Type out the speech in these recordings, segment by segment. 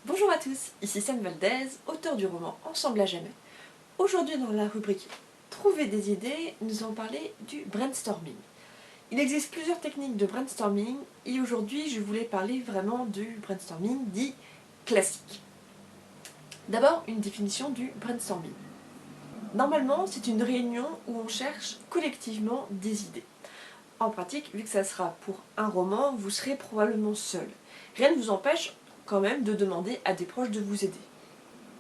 Bonjour à tous, ici Sam Valdez, auteur du roman Ensemble à jamais. Aujourd'hui dans la rubrique Trouver des idées, nous allons parler du brainstorming. Il existe plusieurs techniques de brainstorming et aujourd'hui je voulais parler vraiment du brainstorming dit classique. D'abord, une définition du brainstorming. Normalement, c'est une réunion où on cherche collectivement des idées. En pratique, vu que ça sera pour un roman, vous serez probablement seul. Rien ne vous empêche quand même de demander à des proches de vous aider.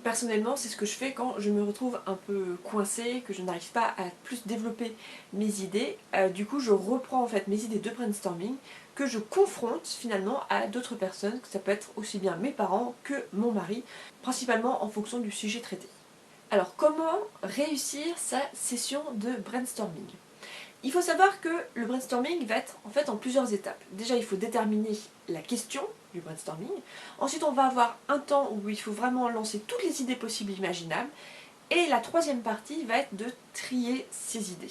Personnellement, c'est ce que je fais quand je me retrouve un peu coincée, que je n'arrive pas à plus développer mes idées. Du coup, je reprends en fait mes idées de brainstorming que je confronte finalement à d'autres personnes, que ça peut être aussi bien mes parents que mon mari, principalement en fonction du sujet traité. Alors, comment réussir sa session de brainstorming ? Il faut savoir que le brainstorming va être en fait en plusieurs étapes. Déjà, il faut déterminer la question du brainstorming. Ensuite, on va avoir un temps où il faut vraiment lancer toutes les idées possibles et imaginables. Et la troisième partie va être de trier ces idées.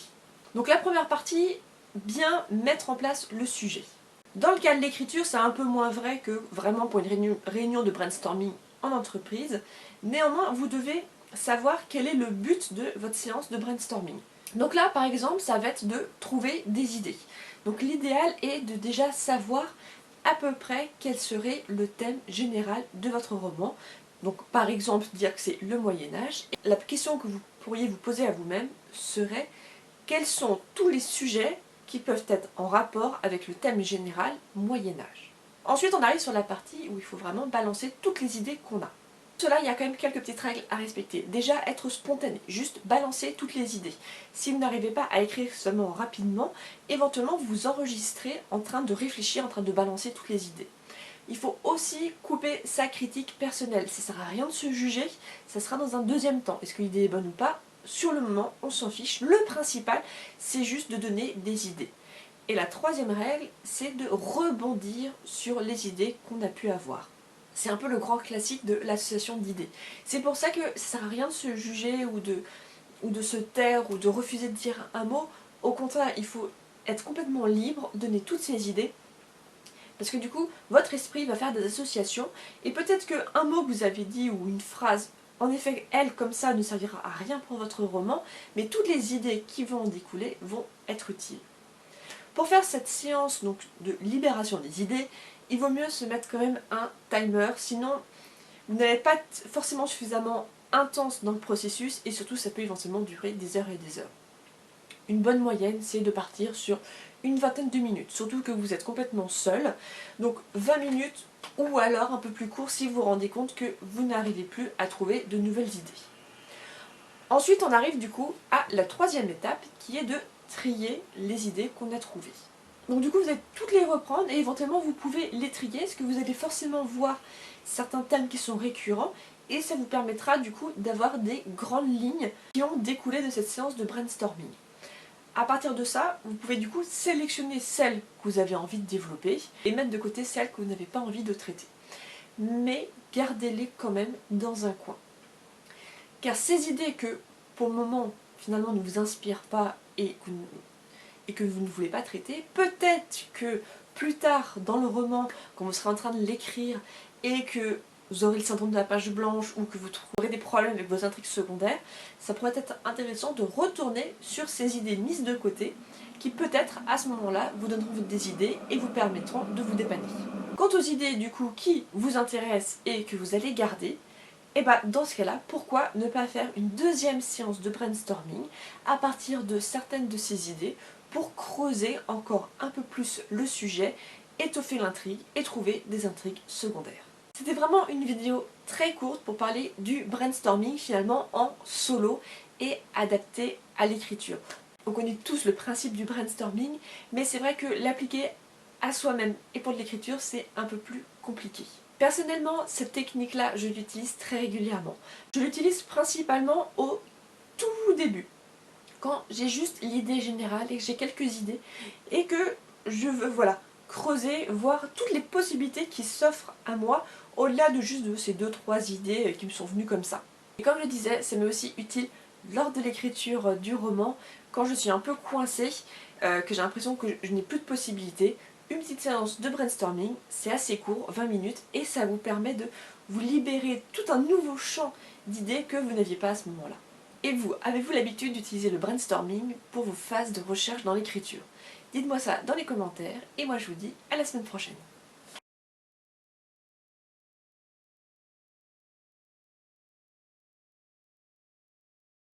Donc la première partie, bien mettre en place le sujet. Dans le cas de l'écriture, c'est un peu moins vrai que vraiment pour une réunion de brainstorming en entreprise. Néanmoins, vous devez savoir quel est le but de votre séance de brainstorming. Donc là, par exemple, ça va être de trouver des idées. Donc l'idéal est de déjà savoir à peu près quel serait le thème général de votre roman. Donc par exemple, dire que c'est le Moyen-Âge. La question que vous pourriez vous poser à vous-même serait quels sont tous les sujets qui peuvent être en rapport avec le thème général Moyen-Âge. Ensuite, on arrive sur la partie où il faut vraiment balancer toutes les idées qu'on a. Pour cela, il y a quand même quelques petites règles à respecter. Déjà, être spontané, juste balancer toutes les idées. Si vous n'arrivez pas à écrire seulement rapidement, éventuellement vous enregistrez en train de réfléchir, en train de balancer toutes les idées. Il faut aussi couper sa critique personnelle. Ça ne sert à rien de se juger, ça sera dans un deuxième temps. Est-ce que l'idée est bonne ou pas ? Sur le moment, on s'en fiche. Le principal, c'est juste de donner des idées. Et la troisième règle, c'est de rebondir sur les idées qu'on a pu avoir. C'est un peu le grand classique de l'association d'idées. C'est pour ça que ça ne sert à rien de se juger ou de se taire ou de refuser de dire un mot. Au contraire, il faut être complètement libre, donner toutes ses idées. Parce que du coup, votre esprit va faire des associations. Et peut-être qu'un mot que vous avez dit ou une phrase, en effet, elle, comme ça, ne servira à rien pour votre roman. Mais toutes les idées qui vont en découler vont être utiles. Pour faire cette séance donc, de libération des idées, il vaut mieux se mettre quand même un timer, sinon vous n'allez pas être forcément suffisamment intense dans le processus et surtout ça peut éventuellement durer des heures et des heures. Une bonne moyenne, c'est de partir sur une vingtaine de minutes, surtout que vous êtes complètement seul, donc 20 minutes ou alors un peu plus court si vous vous rendez compte que vous n'arrivez plus à trouver de nouvelles idées. Ensuite, on arrive du coup à la troisième étape qui est de trier les idées qu'on a trouvées. Donc du coup, vous allez toutes les reprendre et éventuellement vous pouvez les trier, parce que vous allez forcément voir certains thèmes qui sont récurrents et ça vous permettra du coup d'avoir des grandes lignes qui ont découlé de cette séance de brainstorming. À partir de ça, vous pouvez du coup sélectionner celles que vous avez envie de développer et mettre de côté celles que vous n'avez pas envie de traiter. Mais gardez-les quand même dans un coin. Car ces idées que, pour le moment, finalement ne vous inspirent pas et que vous ne voulez pas traiter, peut-être que plus tard dans le roman, quand vous serez en train de l'écrire et que vous aurez le syndrome de la page blanche ou que vous trouverez des problèmes avec vos intrigues secondaires, ça pourrait être intéressant de retourner sur ces idées mises de côté qui peut-être à ce moment-là vous donneront des idées et vous permettront de vous dépanner. Quant aux idées du coup qui vous intéressent et que vous allez garder, et bien dans ce cas-là, pourquoi ne pas faire une deuxième séance de brainstorming à partir de certaines de ces idées pour creuser encore un peu plus le sujet, étoffer l'intrigue et trouver des intrigues secondaires. C'était vraiment une vidéo très courte pour parler du brainstorming finalement en solo et adapté à l'écriture. On connaît tous le principe du brainstorming, mais c'est vrai que l'appliquer à soi-même et pour l'écriture c'est un peu plus compliqué. Personnellement, cette technique-là, je l'utilise très régulièrement. Je l'utilise principalement au tout début, quand j'ai juste l'idée générale et que j'ai quelques idées et que je veux creuser, voir toutes les possibilités qui s'offrent à moi au-delà de juste de ces 2-3 idées qui me sont venues comme ça. Et comme je le disais, ça m'est aussi utile lors de l'écriture du roman, quand je suis un peu coincée, que j'ai l'impression que je n'ai plus de possibilités. Une petite séance de brainstorming, c'est assez court, 20 minutes, et ça vous permet de vous libérer tout un nouveau champ d'idées que vous n'aviez pas à ce moment-là. Et vous, avez-vous l'habitude d'utiliser le brainstorming pour vos phases de recherche dans l'écriture? Dites-moi ça dans les commentaires, et moi je vous dis à la semaine prochaine.